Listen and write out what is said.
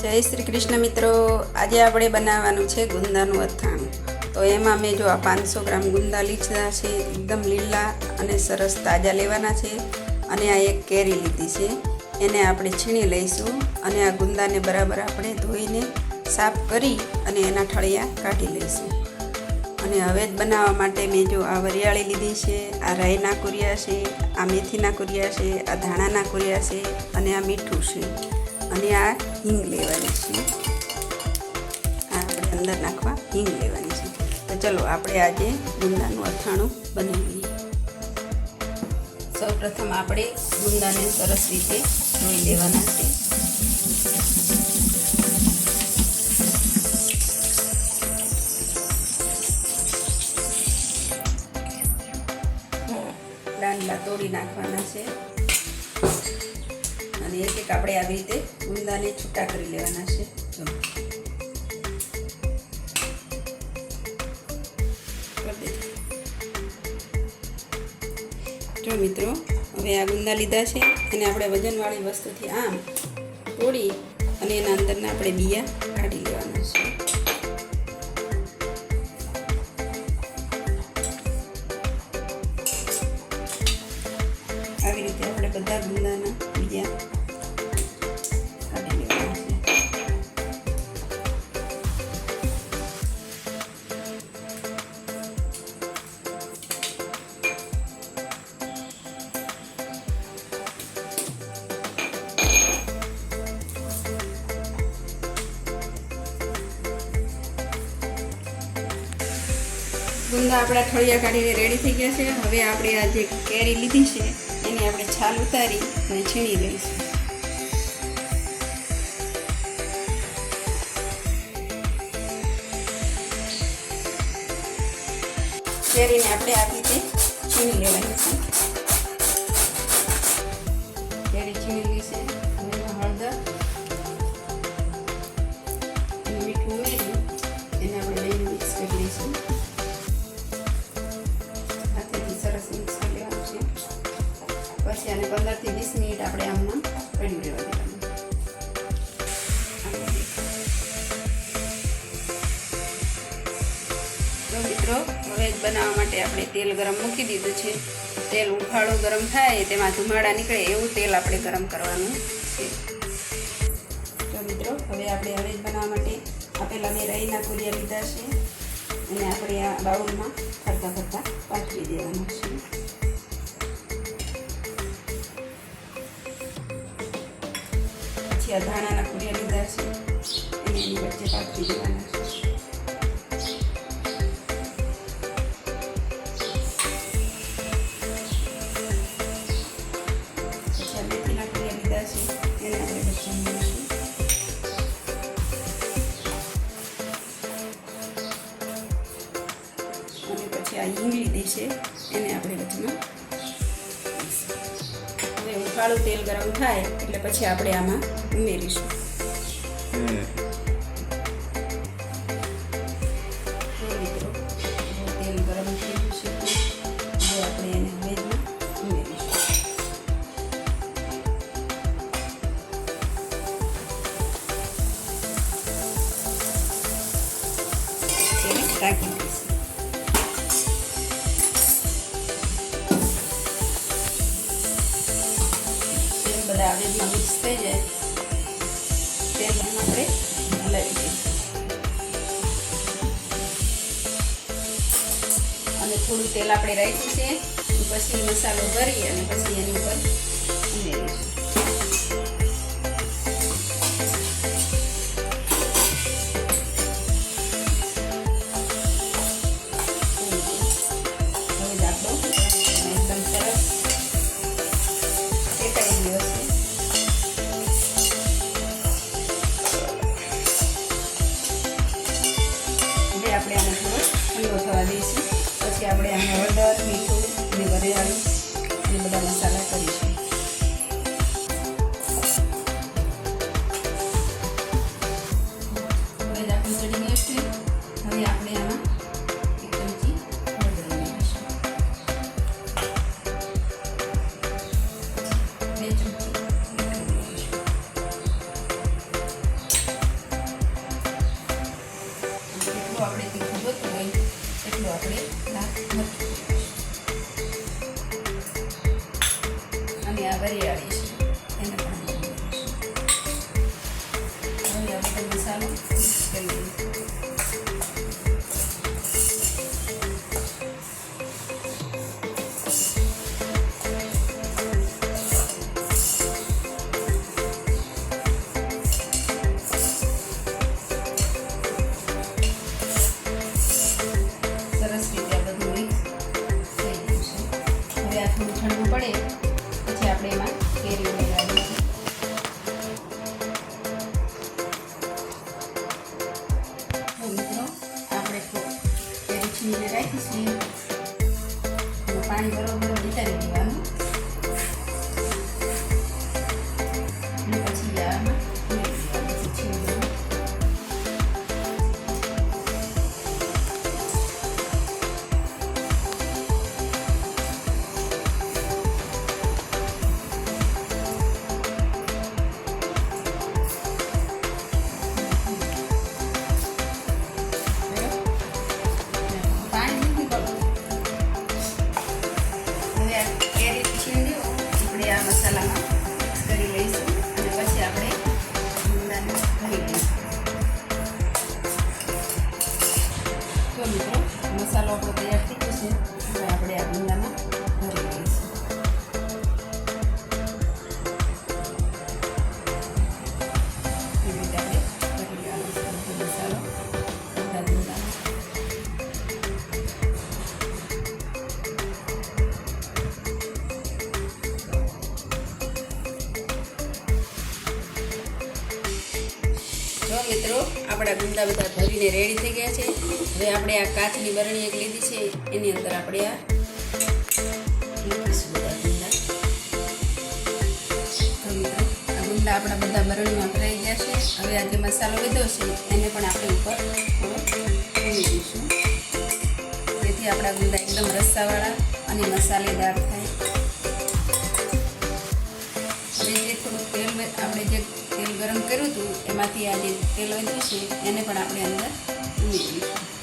जय श्री कृष्ण मित्रों। आज આપણે બનાવવાનું છે ગુંદાનું અથાણું। તો એમાં મેં જો આ 500 ગ્રામ ગુંદા લીધા છે, એકદમ લીલા અને સરસ તાજા લેવાના છે। અને આ એક કેરી લીધી છે, એને આપણે છીણી લઈશું અને આ ગુંદાને બરાબર આપણે ધોઈને સાફ કરી અને એના ઠળિયા કાઢી લઈશું। અને હવે જ બનાવવા માટે મેં જો આ વરિયાળી લીધી છે, આ રાઈના કુરિયા છે, આ મેથીના કુરિયા છે, આ ધાણાના કુરિયા છે અને આ મીઠું છે અને આ હિંગ લેવાની છે। આ આપણે અંદર નાખવા હિંગ લેવાની છે। તો ચલો આપણે આજે ગુંદાનું અથાણું બનાવીએ। સૌપ્રથમ આપણે ગુંદાને સરસ રીતે ધોઈ લેવાના છે। દાંડલા તોડી નાખવાના છે અને એક એક આપણે આવી રીતે ગુંદાને છૂટા કરી લેવાના છે। જો મિત્રો, હવે આ ગુંદા લીધા છે અને આપણે વજનવાળી વસ્તુથી આમ તોડી અને એના અંદરના આપણે બિયા કાઢી લેવાના છે। આવી રીતે આપણે બધા ગુંદાના બીજા કાઢી લેવાના છે। ગુંદા આપણા ઠળિયા કાઢીને રેડી થઈ ગયા છે। હવે આપણે આ જે કેરી લીધી છે એને આપણે છાલ ઉતારી અને છીણી લઈશું। કેરીને આપણે આ રીતે છીણી લેવાની છે। કેરી છીણી લઈ છે, હવે હળદર અને મીઠું ઉમેરી એને આપણે લઈને મિક્સ કરી લઈશું। હાથેથી સરસ મિક્સ કરી લેવાનું છે। પછી આને 15 થી 20 મિનિટ આપણે આમાં પડી રહેવા દેવાનું। તો મિત્રો, હવે બનાવવા માટે આપણે તેલ ગરમ મૂકી દીધું છે। તેલ ઉફાળું ગરમ થાય તેમાં ધુમાડા નીકળે એવું તેલ આપણે ગરમ કરવાનું છે। તો મિત્રો, હવે આપણે હવે બનાવવા માટે આપેલા મેં રાઈના કુરિયા લીધા છે અને આપણે આ બાઉલમાં ફરતા ફરતા પાથરી દેવાનું છે। આ ધાણાના કુરિયા લીધા છે અને એની વચ્ચે પાથરી દેવાના છે। પછી આ મેથીના કુરિયા લીધા છે એને આપણે વચ્ચે મૂકીશું। અને પછી આ હિંગ લીધી છે એને આપણે વચમાં કાળું તેલ ગરમ થાય એટલે પછી આપણે આમાં ઉમેરીશું। તેલ ગરમ થઈ ગયું છે, હવે આપણે એને વેજમાં ઉમેરીશું। તેને ઢાંકી દઈશું। બધા વેજમાં મિક્સ થઈ જાય તેલ આપણે હલાવી દઈશું અને થોડું તેલ આપણે રાખ્યું છે, પછી મસાલો ભરી અને પછી એની ઉપર ઉમેરીશું। હવે દાખલો એકદમ સરસ શેકાઈ ગયો છે। હવે આપણે આને થોડો ઠંડો થવા દઈશું। પછી આપણે આને હળદર, મીઠું અને વરિયાળી અને બધા મસાલા કરીશું। પછી આપણે આને 15 થી 20 મિનિટ આપણે ઢાંકીને રાખીશું। 15 થી 20 મિનિટ પછી આપણે આને ખોલીશું। 15 થી 20 મિનિટ પછી આપણે આને ખોલીશું। પાણી બરોબર વિચારી દેવાનું અને પછી આમાં આ મસાલામાં મિક્સ કરી લઈશું અને પછી આપણે ગુંદાને ભરી લઈશું. તો મિત્રો મસાલો આપણો તૈયાર થઈ ગયો છે. હવે આપણે આ ગુંદામાં ભરી લઈશું. એવી રીતે આપણે ભરી લેવાનો મસાલો બધા ગુંદામાં. જો મિત્રો આપણા ગુંદા બધા ભરીને રેડી થઈ ગયા છે. હવે આપણે આ કાચની બરણી એક લીધી છે એની અંદર આપણે આ મૂકીશું બધા ગુંદા. તો મિત્રો આ ગુંદા આપણા બધા બરણીમાં ભરાઈ ગયા છે. હવે આ જે મસાલો લીધો છે એને પણ આપણે ઉપર ઉમેરી દઈશું જેથી આપણા ગુંદા એકદમ રસ્સાવાળા અને મસાલેદાર થાય. હવે જે થોડુંક તેલ આપણે જે તેલ ગરમ કર્યું હતું એમાંથી આ જે તેલ વધ્યું છે એને પણ આપણે અંદર ઉમેરી દઈશું.